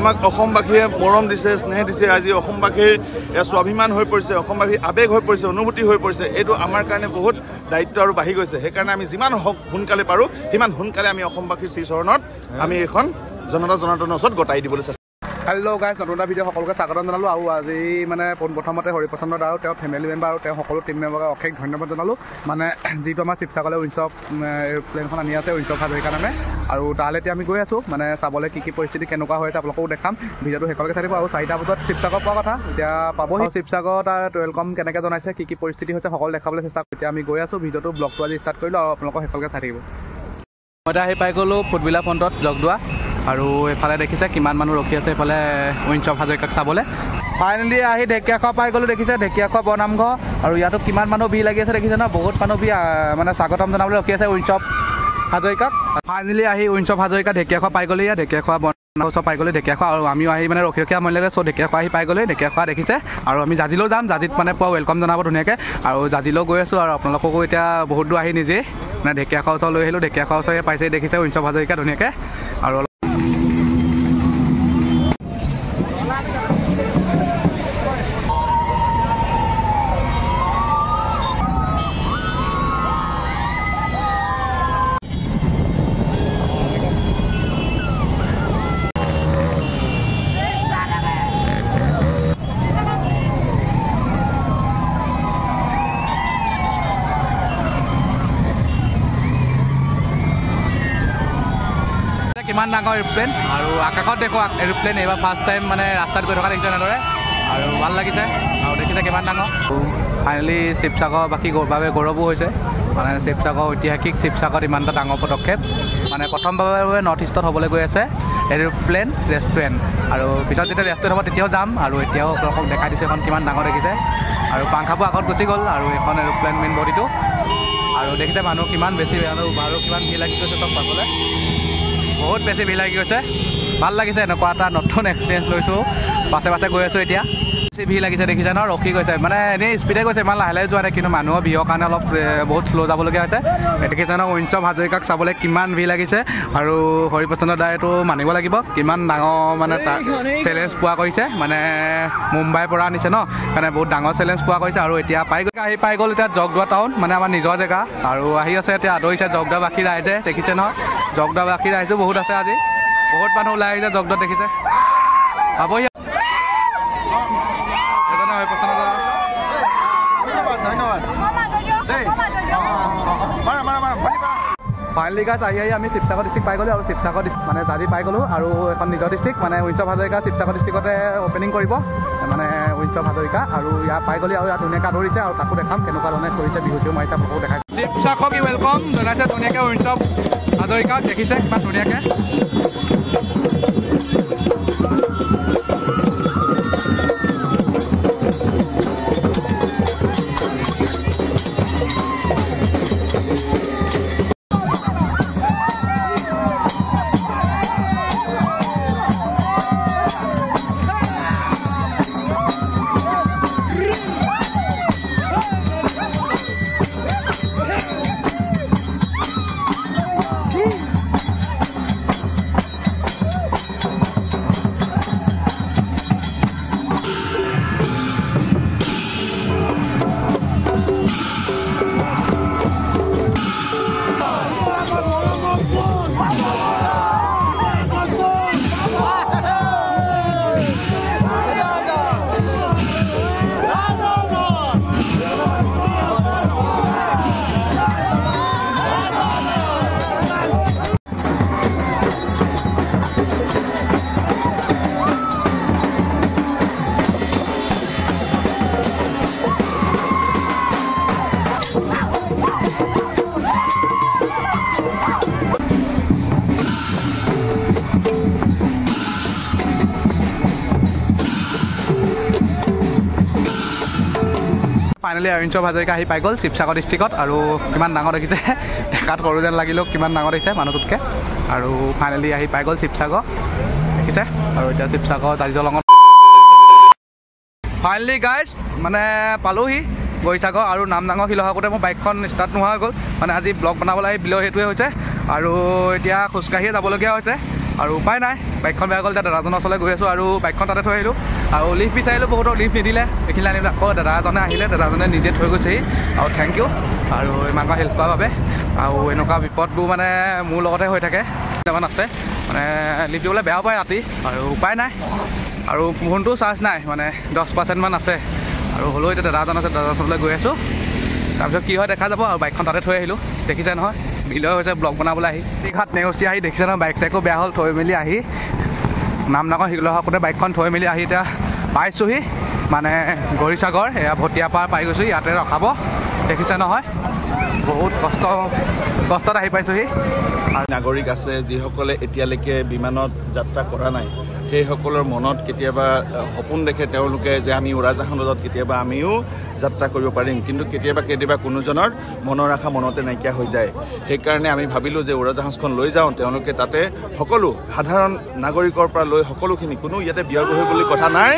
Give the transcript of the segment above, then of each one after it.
আমাক অসমবাসীয়ে মৰম দিছে, স্নেহ দিছে। আজি অসমবাসীৰ স্বাভিমান হৈ পৰিছে, অসমবাসীৰ আৱেগ হৈ পৰিছে, অনুভূতি হৈ পৰিছে। এইটো আমাৰ কাৰণে বহুত দায়িত্ব আৰু বাঢ়ি গৈছে। সেইকাৰণে আমি যিমান সোনকালে পাৰোঁ সিমান সোনকালে আমি অসমবাসীৰ শ্ৰীচৰণত আমি এইখন জনতা জনাৰ্দনৰ ওচৰত গতাই দিবলৈ চেষ্টা। হেল্ল' গাইজ, নতুন এটা ভিডিঅ' সকলোকে স্বাগতম জনালোঁ। আৰু আজি মানে পোনপ্ৰথমতে হৰিপ্ৰচন্দ দা আৰু তেওঁৰ ফেমিলি মেম্বাৰ আৰু তেওঁ সকলো টিম মেম্বাৰক অশেষ ধন্যবাদ জনালোঁ। মানে যিটো আমাৰ শিৱসাগৰলৈ উইন্স অফ এৰোপ্লেনখন আনি আছে, উইন্স অফ হাজৰিকা নামে। আৰু তালৈ এতিয়া আমি গৈ আছোঁ, মানে চাবলৈ কি পৰিস্থিতি কেনেকুৱা হৈ আছে আপোনালোকেও দেখাম। ভিডিঅ'টো শেষলৈকে থাকিব। আৰু 4টা বজাত শিৱসাগৰ পোৱা কথা, এতিয়া পাবহি। শিৱসাগৰ তাৰ ৱেলকাম কেনেকৈ জনাইছে, কি পৰিস্থিতি হৈছে সকলো দেখাবলৈ চেষ্টা কৰিম। এতিয়া আমি গৈ আছোঁ, ভিডিঅ'টো ব্লগটো আজি ষ্টাৰ্ট কৰিলোঁ আৰু আপোনালোকক শেষলৈকে চাই থাকিব। মই এতিয়া আহি পাই গ'লোঁ ফুটবিলা ফ্ৰণ্টত জগদোৱা। আৰু এইফালে দেখিছে কিমান মানুহ ৰখি আছে এইফালে উইন্স অফ হাজৰিকাক চাবলৈ। ফাইনেলি আহি ঢেকীয়াখোৱা পাই গ'লোঁ, দেখিছে ঢেকীয়াখোৱা বৰনামঘৰ। আৰু ইয়াতো কিমান মানুহ ভিৰ লাগি আছে দেখিছে ন, বহুত মানুহ ভিৰ মানে স্বাগতম জনাবলৈ ৰখি আছে উইন্স অফ হাজৰিকাক। ফাইনেলি আহি উইন্স অফ হাজৰিকা ঢেকীয়াখোৱা পাই গ'লে, ইয়াত ঢেকীয়াখোৱা বৰনামঘৰ ওচৰত পাই গ'লে ঢেকীয়াখোৱা। আৰু আমিও আহি মানে ৰখি আমনিলে চ' ঢেকীয়াখোৱা আহি পাই গ'লে। ঢেকীয়াখোৱা দেখিছে আৰু আমি জাজিলৈও যাম, জাজিত মানে পুৱা ৱেলকাম জনাব ধুনীয়াকৈ। আৰু জাজিলৈও গৈ আছোঁ আৰু আপোনালোককো এতিয়া বহুত দূৰ আহি নিজেই মানে ঢেকীয়াখোৱা ওচৰত লৈ আহিলোঁ। ঢেকীয়াখোৱা ওচৰত পাইছে দেখিছে উইন্স অফ হাজৰিকা ধুনীয়াকৈ। আৰু কিমান ডাঙৰ এৰোপ্লেন আৰু আকাশত দেখোঁ এৰোপ্লেন এইবাৰ ফাৰ্ষ্ট টাইম মানে ৰাস্তাত গৈ থকা দেখিছে এনেদৰে। আৰু ভাল লাগিছে আৰু দেখিছে কিমান ডাঙৰ। ফাইনেলি শিৱসাগৰবাসীৰ বাবে গৌৰৱো হৈছে। মানে শিৱসাগৰ ঐতিহাসিক শিৱসাগৰত ইমান এটা ডাঙৰ পদক্ষেপ। মানে প্ৰথমবাৰৰ বাবে নৰ্থ ইষ্টত হ'বলৈ গৈ আছে এৰোপ্লেন ৰেষ্টুৰেণ্ট। আৰু পিছত যেতিয়া ৰেষ্টুৰেণ্ট হ'ব তেতিয়াও যাম। আৰু এতিয়াও আপোনালোকক দেখাই দিছোঁ এখন কিমান ডাঙৰ দেখিছে। আৰু পাংখাবোৰ আগত গুচি গ'ল আৰু এখন এৰোপ্লেন মেইন বডিটো। আৰু দেখিছে মানুহ কিমান বেছি আৰু কিমান ভিৰ লাগি গৈছে চব পাবলৈ। বহুত বেছি ভিৰ লাগি গৈছে, ভাল লাগিছে। এনেকুৱা এটা নতুন এক্সপিৰিয়েঞ্চ লৈছোঁ। পাছে পাছে গৈ আছোঁ এতিয়া। বেছি ভিৰ লাগিছে দেখিছে ন, ৰখি গৈছে মানে এনেই স্পীডে গৈছে, ইমান লাহে লাহে যোৱা নাই। কিন্তু মানুহৰ ভিৰৰ কাৰণে অলপ বহুত শ্ল' যাবলগীয়া হৈছে। দেখিছে ন উইন্স অফ হাজৰিকাক চাবলৈ কিমান ভিৰ লাগিছে। আৰু হৰিপ্ৰচন্দ দাইটো মানিব লাগিব, কিমান ডাঙৰ মানে তাৰ চেলেঞ্জ পোৱা কৰিছে। মানে মুম্বাইৰ পৰা আনিছে ন, মানে বহুত ডাঙৰ চেলেঞ্জ পোৱা কৰিছে। আৰু এতিয়া পাই গ'ল এতিয়া জগদোৱা টাউন, মানে আমাৰ নিজৰ জেগা। আৰু আহি আছে এতিয়া আদৰিছে জগদোৱাবাসী ৰাইজে, দেখিছে নহয় জগদোৱাবাসী ৰাইজো বহুত আছে। আজি বহুত মানুহ ওলাই আহিছে জগদোৱাত, দেখিছে পাবহি। ফাইনেলি গাইজ আহি আমি শিৱসাগৰ ডিষ্ট্ৰিক্ট পাই গ'লোঁ। আৰু শিৱসাগৰ মানে জাজি পাই গ'লোঁ। আৰু এখন নিজৰ ডিষ্ট্ৰিক্ট মানে উইন্স অফ হাজৰিকা শিৱসাগৰ ডিষ্ট্ৰিক্টতে অ'পেনিং কৰিব মানে উইন্স অফ হাজৰিকা। আৰু ইয়াত পাই গ'লে আৰু ইয়াত ধুনীয়াকৈ আদৰিছে। আৰু তাকো দেখাম কেনেকুৱা ধৰণে কৰিছে, বিহু চিহু মাৰিছে আপোনালোকক দেখাই। শিৱসাগৰক ৱেলকাম জনাইছে ধুনীয়াকৈ উইন্স অফ হাজৰিকাক, দেখিছে কিমান ধুনীয়াকৈ। ফাইনেলি উইন্স অফ হাজৰিকা আহি পাই গ'ল শিৱসাগৰ ডিষ্ট্ৰিক্টত। আৰু কিমান ডাঙৰ দেখিছে, দেখাত সৰু যেন লাগিলেও কিমান ডাঙৰ দেখিছে মানুহটোতকৈ। আৰু ফাইনেলি আহি পাই গ'ল শিৱসাগৰ দেখিছে। আৰু এতিয়া শিৱসাগৰ জাজিৰ লগত ফাইনেলি গাইজ মানে পালোহি গৈসাগৰ। আৰু নামডাঙৰ শিল থাকোঁতে মোৰ বাইকখন ষ্টাৰ্ট নোহোৱা হৈ গ'ল। মানে আজি ব্লগ বনাবলৈ আহি বিলৰ সেইটোৱে হৈছে। আৰু এতিয়া খোজকাঢ়িয়ে যাবলগীয়া হৈছে। আৰু উপায় নাই, বাইকখন বেয়া গ'ল, এতিয়া দাদাজনৰ ওচৰলৈ গৈ আছোঁ আৰু বাইকখন তাতে থৈ আহিলোঁ। আৰু লিফ্ট বিচাৰিলোঁ, বহুতৰ লিফ্ট নিদিলে, এইখিনি আনিবলৈ আকৌ দাদাজনে আহিলে, দাদাজনে নিজে থৈ গৈছেহি আৰু থেংক ইউ আৰু ইমানকৈ হেল্প কৰাৰ বাবে। আৰু এনেকুৱা বিপদবোৰ মানে মোৰ লগতে হৈ থাকে, কেইটামান আছে মানে লিফ্ট দিবলৈ বেয়াও পায় ৰাতি আৰু উপায় নাই। আৰু ফোনটো চাৰ্জ নাই, মানে 10% মান আছে আৰু হ'লেও এতিয়া দাদাজন আছে, দাদাজনৰ ওচৰলৈ গৈ আছোঁ। তাৰপিছত কি হয় দেখা যাব আৰু বাইকখন তাতে থৈ আহিলোঁ, দেখিছে নহয় বিলয় হৈছে ব্লগ বনাবলৈ আহি। ঘাট নেওচি আহি দেখিছে নহয় বাইক চাইকো বেয়া হ'ল, থৈ মেলি আহি নামনগৰ শিলসাগৰতে বাইকখন থৈ মেলি আহি এতিয়া পাইছোঁহি মানে গৌৰীসাগৰ, এয়া ভটিয়াপাৰ পাই গৈছোঁ, ইয়াতে ৰখাব দেখিছে নহয়, বহুত কষ্টত আহি পাইছোঁহি। নাগৰিক আছে যিসকলে এতিয়ালৈকে বিমানত যাত্ৰা কৰা নাই, সেইসকলৰ মনত কেতিয়াবা সপোন দেখে তেওঁলোকে যে আমি উৰাজাহাজত কেতিয়াবা আমিও যাত্ৰা কৰিব পাৰিম, কিন্তু কেতিয়াবা কোনোজনৰ মনৰ আশা মনতে নাইকিয়া হৈ যায়। সেইকাৰণে আমি ভাবিলোঁ যে উৰাজাহাজখন লৈ যাওঁ, তেওঁলোকে তাতে সকলো সাধাৰণ নাগৰিকৰ পৰা লৈ সকলোখিনি, কোনো ইয়াতে ব্যয়বহুল বুলি কথা নাই,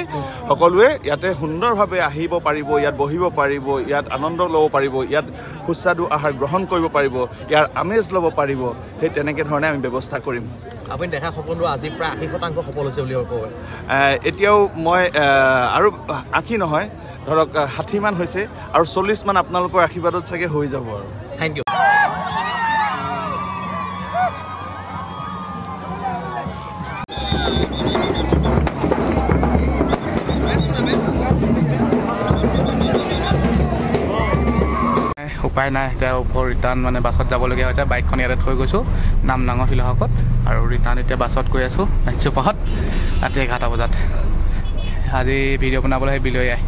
সকলোৱে ইয়াতে সুন্দৰভাৱে আহিব পাৰিব, ইয়াত বহিব পাৰিব, ইয়াত আনন্দ ল'ব পাৰিব, ইয়াত সুস্বাদু আহাৰ গ্ৰহণ কৰিব পাৰিব, ইয়াৰ আমেজ ল'ব পাৰিব। সেই তেনেকৈ ধৰণে আমি ব্যৱস্থা কৰিম। আপুনি দেখা সপোনটো আজি প্ৰায় 80% সফল হৈছে বুলি ক'ব। এতিয়াও মই আৰু 80 নহয়, ধৰক 60 মান হৈছে আৰু 40 মান আপোনালোকৰ আশীৰ্বাদত চাগে হৈ যাব আৰু। Thank you. উপায় নাই, এতিয়া ওপৰ ৰিটাৰ্ণ মানে বাছত যাবলগীয়া হৈছে, বাইকখন ইয়াতে থৈ গৈছোঁ নামনগৰ শিলসাগৰত আৰু ৰিটাৰ্ণ এতিয়া বাছত গৈ আছোঁ নাইট চুপাৰত ৰাতি 11টা বজাত। আজি ভিডিঅ' বনাবলৈ সেই বিলৈ আহি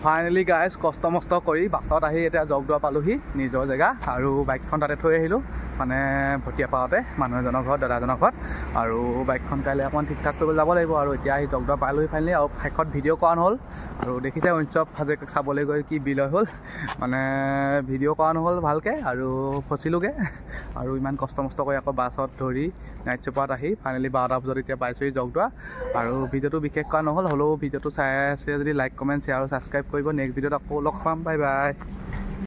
ফাইনেলি গাইজ কষ্ট মষ্ট কৰি বাছত আহি এতিয়া জগদুৱা পালোহি নিজৰ জেগা আৰু বাইকখন তাতে থৈ আহিলোঁ মানে ভটিয়াপাৰতে মানুহ এজনৰ ঘৰত, দাদাজনৰ ঘৰত। আৰু বাইকখন কাইলৈ অকণমান ঠিক ঠাক কৰিবলৈ যাব লাগিব আৰু এতিয়া আহি জগদুৱা পালোহি ফাইনেলি। আৰু শেষত ভিডিঅ' কৰা নহ'ল আৰু দেখিছে উৎসৱ সাজে চাবলৈ গৈ কি বিলয় হ'ল, মানে ভিডিঅ' কৰা নহ'ল ভালকৈ আৰু ফচিলোগৈ আৰু ইমান কষ্ট মষ্ট কৰি আকৌ বাছত ধৰি নাইট চুপাৰত আহি ফাইনেলি 12টা বজাত এতিয়া পাইছোঁহি জগদুৱা। আৰু ভিডিঅ'টো বিশেষ কৰা নহ'ল, হ'লেও ভিডিঅ'টো চাই আছে যদি লাইক কমেণ্ট শ্বেয়াৰ আৰু ছাবস্ক্ৰাইব কৰিব। নেক্সট ভিডিঅ'ত আকৌ লগ পাম, বাই বাই।